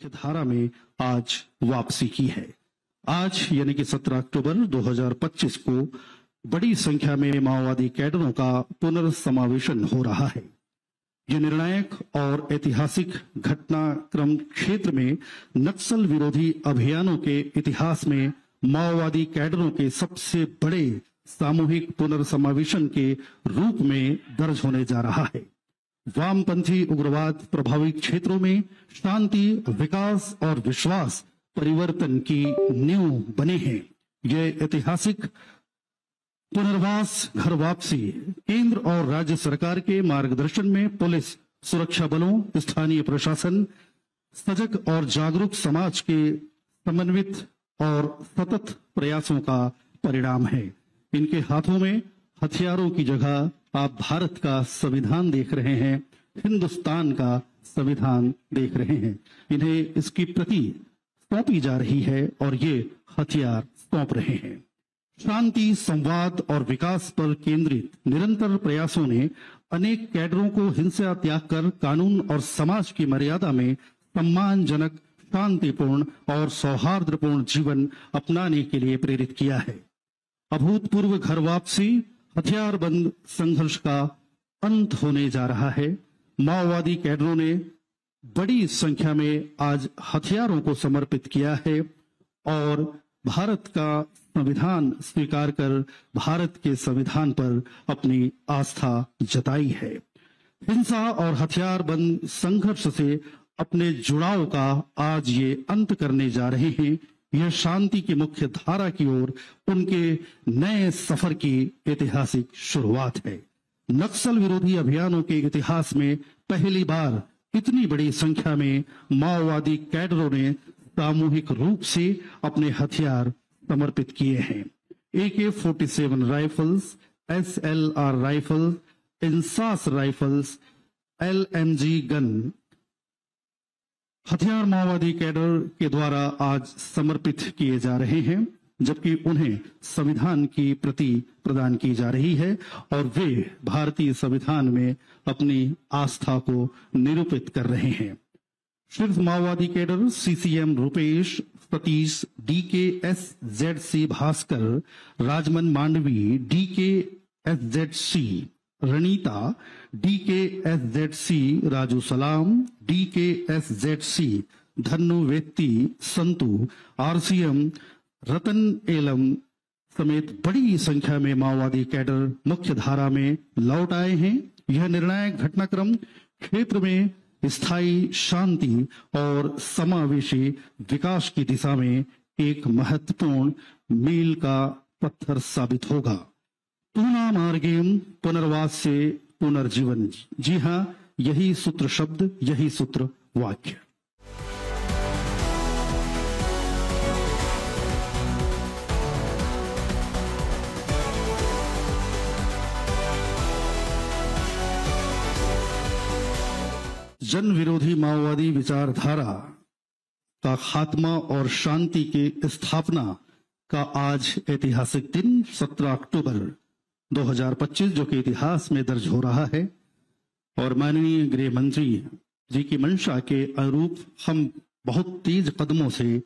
मुख्य धारा में आज वापसी की है। आज यानी कि 17 अक्टूबर 2025 को बड़ी संख्या में माओवादी कैडरों का पुनर्समावेशन हो रहा है। यह निर्णायक और ऐतिहासिक घटनाक्रम क्षेत्र में नक्सल विरोधी अभियानों के इतिहास में माओवादी कैडरों के सबसे बड़े सामूहिक पुनर्समावेशन के रूप में दर्ज होने जा रहा है। वामपंथी उग्रवाद प्रभावित क्षेत्रों में शांति, विकास और विश्वास परिवर्तन की नींव बने हैं। यह ऐतिहासिक पुनर्वास घर वापसी केंद्र और राज्य सरकार के मार्गदर्शन में पुलिस, सुरक्षा बलों, स्थानीय प्रशासन, सजग और जागरूक समाज के समन्वित और सतत प्रयासों का परिणाम है। इनके हाथों में हथियारों की जगह आप भारत का संविधान देख रहे हैं, हिंदुस्तान का संविधान देख रहे हैं। इन्हें इसकी प्रति सौंपी जा रही है और ये हथियार सौंप रहे हैं। शांति, संवाद और विकास पर केंद्रित निरंतर प्रयासों ने अनेक कैडरों को हिंसा त्याग कर कानून और समाज की मर्यादा में सम्मानजनक, शांतिपूर्ण और सौहार्दपूर्ण जीवन अपनाने के लिए प्रेरित किया है। अभूतपूर्व घर वापसी, हथियारबंद संघर्ष का अंत होने जा रहा है। माओवादी कैडरों ने बड़ी संख्या में आज हथियारों को समर्पित किया है और भारत का संविधान स्वीकार कर भारत के संविधान पर अपनी आस्था जताई है। हिंसा और हथियारबंद संघर्ष से अपने जुड़ाव का आज ये अंत करने जा रहे हैं। यह शांति की मुख्य धारा की ओर उनके नए सफर की ऐतिहासिक शुरुआत है। नक्सल विरोधी अभियानों के इतिहास में पहली बार इतनी बड़ी संख्या में माओवादी कैडरों ने सामूहिक रूप से अपने हथियार समर्पित किए हैं। AK-47 rifles, SLR rifles, INSAS rifles, LMG gun हथियार माओवादी कैडर के द्वारा आज समर्पित किए जा रहे हैं, जबकि उन्हें संविधान की प्रति प्रदान की जा रही है और वे भारतीय संविधान में अपनी आस्था को निरूपित कर रहे हैं। शीर्ष माओवादी cadre CCM Rupesh, Satish, DKSZC Bhaskar, Rajman Mandavi, DKSZC Ranita, DKSZC Raju Salam, DKSZC Dhannu वेत्ती, संतु, RCM रतन एलम समेत बड़ी संख्या में माओवादी कैडर मुख्य धारा में लौट आए हैं। यह निर्णायक घटनाक्रम क्षेत्र में स्थायी शांति और समावेशी विकास की दिशा में एक महत्वपूर्ण मील का पत्थर साबित होगा। पूना मार्गेम पुनर्वास से पुनर्जीवन। जी हाँ, यही सूत्र शब्द, यही सूत्र वाक्य। जन विरोधी माओवादी विचारधारा का खात्मा और शांति की स्थापना का आज ऐतिहासिक दिन 17 अक्टूबर 2025 जो कि इतिहास में दर्ज हो रहा है और माननीय गृह मंत्री जी की मंशा के अनुरूप हम बहुत तेज कदमों से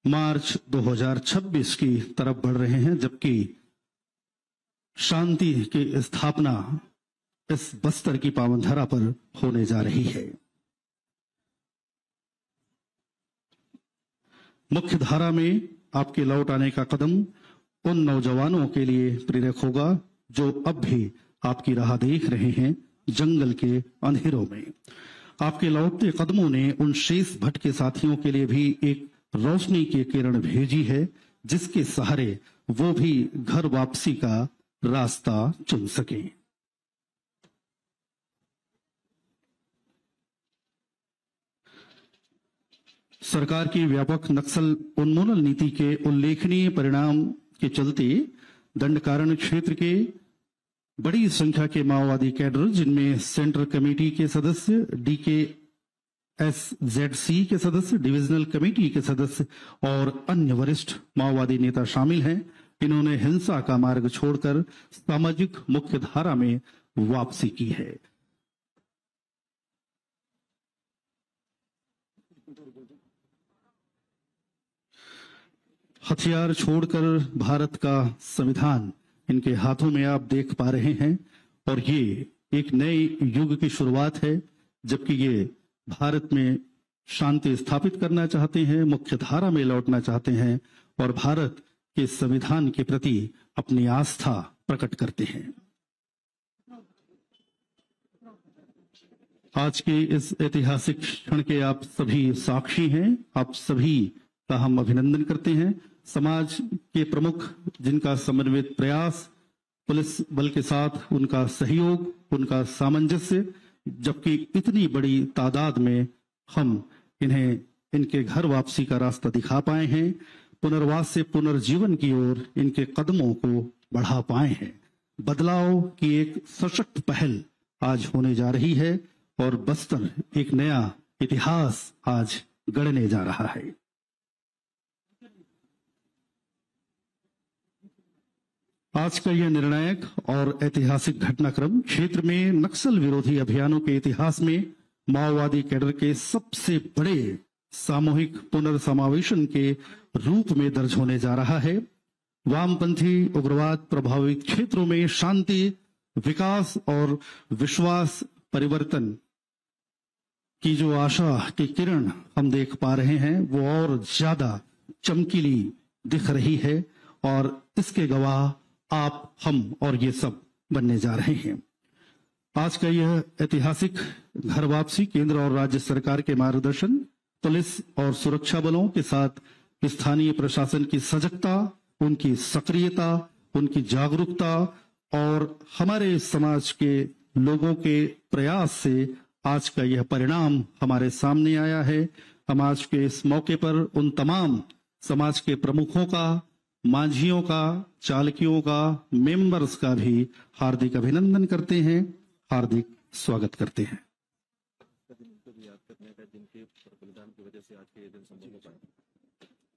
मार्च 2026 की तरफ बढ़ रहे हैं, जबकि शांति की स्थापना इस बस्तर की पावन धरा पर होने जा रही है। मुख्य धारा में आपके लौट आने का कदम उन नौजवानों के लिए प्रेरक होगा जो अब भी आपकी राह देख रहे हैं जंगल के अंधेरों में। आपके लौटते कदमों ने उन शेष भट्ट के साथियों के लिए भी एक रोशनी की किरण भेजी है, जिसके सहारे वो भी घर वापसी का रास्ता चुन सके। सरकार की व्यापक नक्सल उन्मूलन नीति के उल्लेखनीय परिणाम के चलते दंडकारण्य क्षेत्र के बड़ी संख्या के माओवादी कैडर, जिनमें सेंट्रल कमेटी के सदस्य, DKSZC के सदस्य, डिविजनल कमेटी के सदस्य और अन्य वरिष्ठ माओवादी नेता शामिल हैं, इन्होंने हिंसा का मार्ग छोड़कर सामाजिक मुख्य धारा में वापसी की है। हथियार छोड़कर भारत का संविधान इनके हाथों में आप देख पा रहे हैं और ये एक नए युग की शुरुआत है, जबकि ये भारत में शांति स्थापित करना चाहते हैं, मुख्य धारा में लौटना चाहते हैं और भारत के संविधान के प्रति अपनी आस्था प्रकट करते हैं। आज के इस ऐतिहासिक क्षण के आप सभी साक्षी हैं, आप सभी का हम अभिनंदन करते हैं। समाज के प्रमुख जिनका समन्वित प्रयास, पुलिस बल के साथ उनका सहयोग, उनका सामंजस्य, जबकि इतनी बड़ी तादाद में हम इन्हें इनके घर वापसी का रास्ता दिखा पाए हैं, पुनर्वास से पुनर्जीवन की ओर इनके कदमों को बढ़ा पाए हैं। बदलाव की एक सशक्त पहल आज होने जा रही है और बस्तर एक नया इतिहास आज गढ़ने जा रहा है। आज का यह निर्णायक और ऐतिहासिक घटनाक्रम क्षेत्र में नक्सल विरोधी अभियानों के इतिहास में माओवादी कैडर के सबसे बड़े सामूहिक पुनर्समावेशन के रूप में दर्ज होने जा रहा है। वामपंथी उग्रवाद प्रभावित क्षेत्रों में शांति, विकास और विश्वास परिवर्तन की जो आशा की किरण हम देख पा रहे हैं वो और ज्यादा चमकीली दिख रही है और इसके गवाह आप, हम और ये सब बनने जा रहे हैं। आज का यह ऐतिहासिक घर वापसी केंद्र और राज्य सरकार के मार्गदर्शन, पुलिस और सुरक्षा बलों के साथ स्थानीय प्रशासन की सजगता, उनकी सक्रियता, उनकी जागरूकता और हमारे समाज के लोगों के प्रयास से आज का यह परिणाम हमारे सामने आया है। हम आज के इस मौके पर उन तमाम समाज के प्रमुखों का, मांझियों का, चालकियों का, मेंबर्स का भी हार्दिक अभिनंदन करते हैं, हार्दिक स्वागत करते हैं।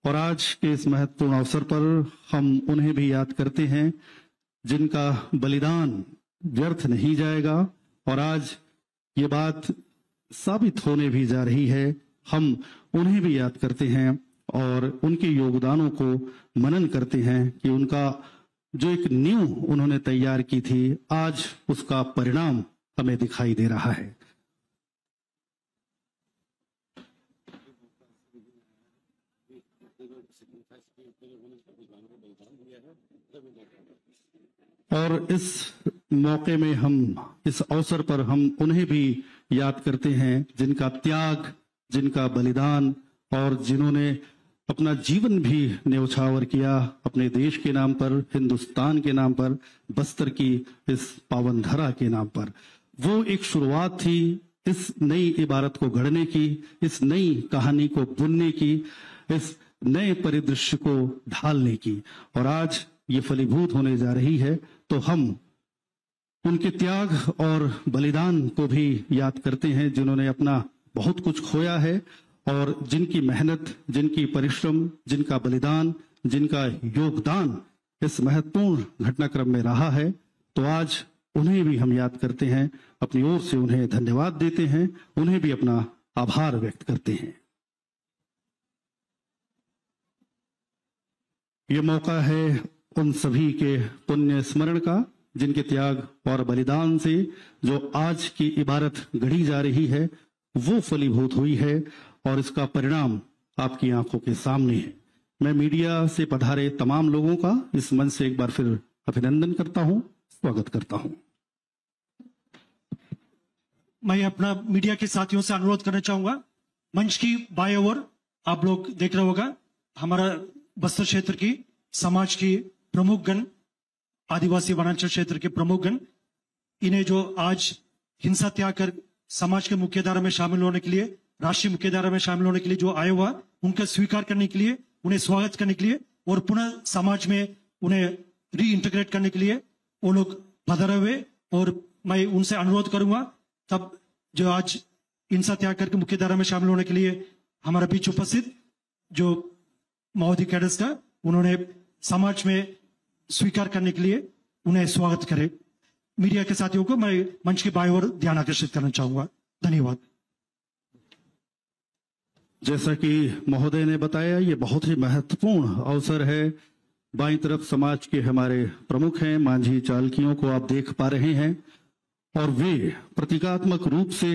और आज के इस महत्वपूर्ण अवसर पर हम उन्हें भी याद करते हैं जिनका बलिदान व्यर्थ नहीं जाएगा और आज ये बात साबित होने भी जा रही है। हम उन्हें भी याद करते हैं और उनके योगदानों को मनन करते हैं कि उनका जो एक नींव उन्होंने तैयार की थी, आज उसका परिणाम हमें दिखाई दे रहा है। और इस मौके में हम, इस अवसर पर हम उन्हें भी याद करते हैं जिनका त्याग, जिनका बलिदान और जिन्होंने अपना जीवन भी न्यौछावर किया अपने देश के नाम पर, हिंदुस्तान के नाम पर, बस्तर की इस पावन धरा के नाम पर। वो एक शुरुआत थी इस नई इबारत को गढ़ने की, इस नई कहानी को बुनने की, इस नए परिदृश्य को ढालने की और आज ये फलीभूत होने जा रही है। तो हम उनके त्याग और बलिदान को भी याद करते हैं जिन्होंने अपना बहुत कुछ खोया है और जिनकी मेहनत, जिनकी परिश्रम, जिनका बलिदान, जिनका योगदान इस महत्वपूर्ण घटनाक्रम में रहा है। तो आज उन्हें भी हम याद करते हैं, अपनी ओर से उन्हें धन्यवाद देते हैं, उन्हें भी अपना आभार व्यक्त करते हैं। ये मौका है उन सभी के पुण्य स्मरण का जिनके त्याग और बलिदान से जो आज की इबारत गढ़ी जा रही है वो फलीभूत हुई है और इसका परिणाम आपकी आंखों के सामने है। मैं मीडिया से पधारे तमाम लोगों का इस मंच से एक बार फिर अभिनंदन करता हूं, स्वागत करता हूं। मैं अपना मीडिया के साथियों से अनुरोध करना चाहूंगा, मंच की बाएं ओर आप लोग देख रहे होगा हमारा बस्तर क्षेत्र की समाज की प्रमुख गण, आदिवासी वनांचल क्षेत्र के प्रमुख गण, इन्हें जो आज हिंसा त्याग कर समाज के मुख्यधारा में शामिल होने के लिए, राष्ट्रीय मुख्यधारा में शामिल होने के लिए जो आए हुआ, उनका स्वीकार करने के लिए, उन्हें स्वागत करने के लिए और पुनः समाज में उन्हें री इंटीग्रेट करने के लिए वो लोग पधारे हुए। और मैं उनसे अनुरोध करूंगा तब जो आज हिंसा त्याग करके मुख्यधारा में शामिल होने के लिए हमारा बीच उपस्थित जो माओवादी कैडर्स का, उन्होंने समाज में स्वीकार करने के लिए उन्हें स्वागत करें। मीडिया के साथियों को मैं मंच की बाईं ओर ध्यान आकर्षित करना चाहूंगा। धन्यवाद। जैसा कि महोदय ने बताया, ये बहुत ही महत्वपूर्ण अवसर है। बाईं तरफ समाज के हमारे प्रमुख हैं, मांझी चालकियों को आप देख पा रहे हैं, और वे प्रतीकात्मक रूप से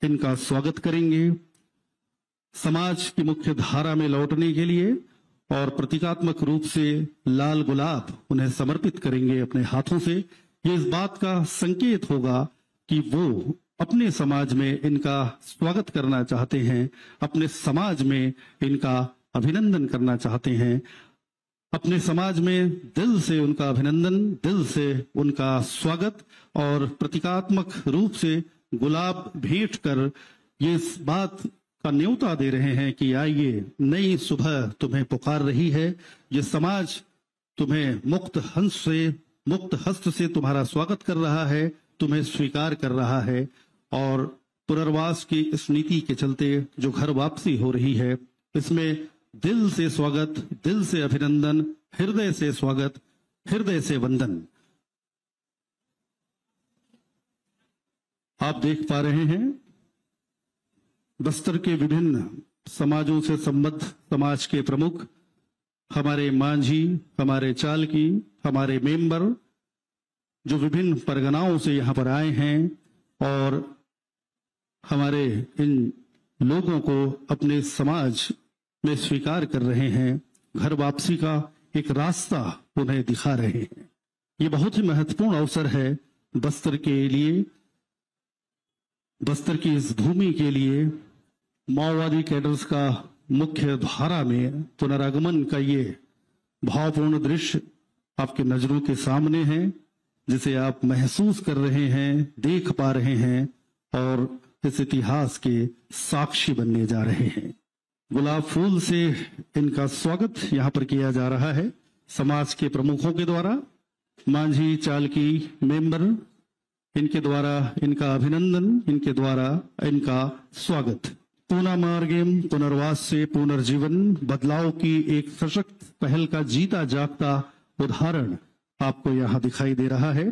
इनका स्वागत करेंगे समाज की मुख्य धारा में लौटने के लिए, और प्रतीकात्मक रूप से लाल गुलाब उन्हें समर्पित करेंगे अपने हाथों से। ये इस बात का संकेत होगा कि वो अपने समाज में इनका स्वागत करना चाहते हैं, अपने समाज में इनका अभिनंदन करना चाहते हैं, अपने समाज में दिल से उनका अभिनंदन, दिल से उनका स्वागत, और प्रतीकात्मक रूप से गुलाब भेंट कर ये इस बात का न्योता दे रहे हैं कि आइए, नई सुबह तुम्हें पुकार रही है, ये समाज तुम्हें मुक्त हस्त से तुम्हारा स्वागत कर रहा है, तुम्हें स्वीकार कर रहा है। और पुनर्वास की इस नीति के चलते जो घर वापसी हो रही है, इसमें दिल से स्वागत, दिल से अभिनंदन, हृदय से स्वागत, हृदय से वंदन। आप देख पा रहे हैं बस्तर के विभिन्न समाजों से संबद्ध समाज के प्रमुख, हमारे मांझी, हमारे चालकी, हमारे मेंबर, जो विभिन्न परगनाओं से यहाँ पर आए हैं और हमारे इन लोगों को अपने समाज में स्वीकार कर रहे हैं, घर वापसी का एक रास्ता उन्हें दिखा रहे हैं। ये बहुत ही महत्वपूर्ण अवसर है बस्तर के लिए, बस्तर की इस भूमि के लिए। माओवादी कैडर्स का मुख्य धारा में पुनरागमन का ये भावपूर्ण दृश्य आपके नजरों के सामने है, जिसे आप महसूस कर रहे हैं, देख पा रहे हैं, और इस इतिहास के साक्षी बनने जा रहे हैं। गुलाब फूल से इनका स्वागत यहाँ पर किया जा रहा है समाज के प्रमुखों के द्वारा, मांझी चालकी मेंबर, इनके द्वारा इनका अभिनंदन, इनके द्वारा इनका स्वागत। पूना मार्गेम पुनर्वास से पुनर्जीवन, बदलाव की एक सशक्त पहल का जीता जागता उदाहरण आपको यहाँ दिखाई दे रहा है।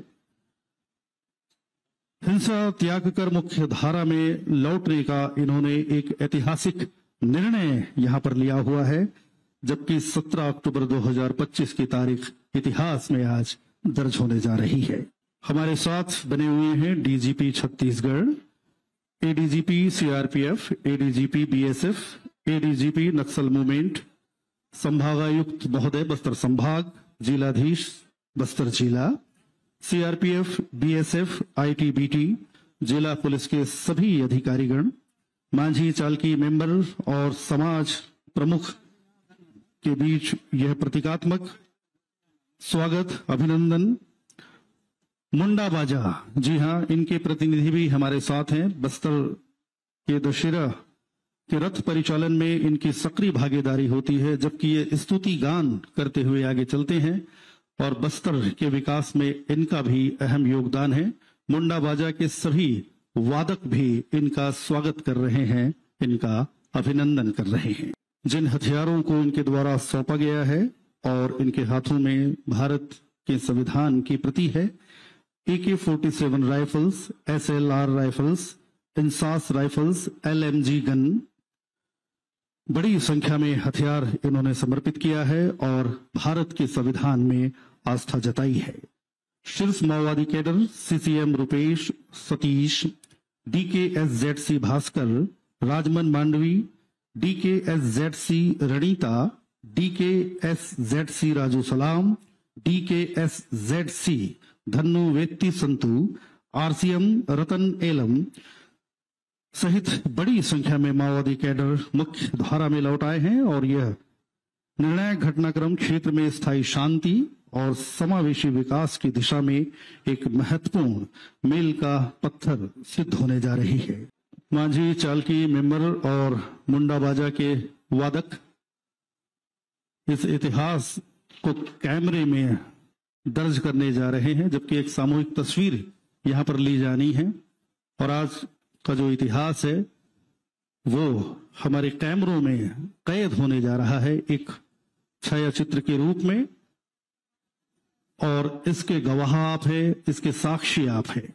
हिंसा त्याग कर मुख्य धारा में लौटने का इन्होंने एक ऐतिहासिक निर्णय यहाँ पर लिया हुआ है, जबकि 17 अक्टूबर 2025 की तारीख इतिहास में आज दर्ज होने जा रही है। हमारे साथ बने हुए हैं DGP Chhattisgarh, ADGP CRPF, ADGP BSF, ADGP Naxal movement, संभागायुक्त महोदय बस्तर संभाग, जिलाधीश बस्तर जिला, सीआरपीएफ, बीएसएफ, आईटीबीटी, जिला पुलिस के सभी अधिकारीगण, मांझी चालकी मेंबर और समाज प्रमुख के बीच यह प्रतीकात्मक स्वागत, अभिनंदन। मुंडा बाजा, जी हाँ, इनके प्रतिनिधि भी हमारे साथ हैं। बस्तर के दशहरा के रथ परिचालन में इनकी सक्रिय भागीदारी होती है, जबकि ये स्तुति गान करते हुए आगे चलते हैं, और बस्तर के विकास में इनका भी अहम योगदान है। मुंडा बाजा के सभी वादक भी इनका स्वागत कर रहे हैं, इनका अभिनंदन कर रहे हैं। जिन हथियारों को इनके द्वारा सौंपा गया है और इनके हाथों में भारत के संविधान की प्रति है, AK-47 rifles, SLR rifles, INSAS rifles, LMG gun, बड़ी संख्या में हथियार इन्होंने समर्पित किया है और भारत के संविधान में आस्था जताई है। शीर्ष माओवादी cadre CCM Rupesh, Satish, DKSZC Bhaskar, Rajman Mandavi, DKSZC Ranita, DKSZC Raju Salam, DKSZC Dhannu वेत्ती संतु, RCM रतन एलम सहित बड़ी संख्या में माओवादी कैडर मुख्य धारा में लौट आए हैं, और यह निर्णायक घटनाक्रम क्षेत्र में स्थायी शांति और समावेशी विकास की दिशा में एक महत्वपूर्ण मील का पत्थर सिद्ध होने जा रही है। मांझी चालकी मेंबर और मुंडा बाजा के वादक इस इतिहास को कैमरे में दर्ज करने जा रहे हैं, जबकि एक सामूहिक तस्वीर यहाँ पर ली जानी है, और आज का जो इतिहास है वो हमारे कैमरों में कैद होने जा रहा है एक छाया चित्र के रूप में, और इसके गवाह आप है, इसके साक्षी आप है।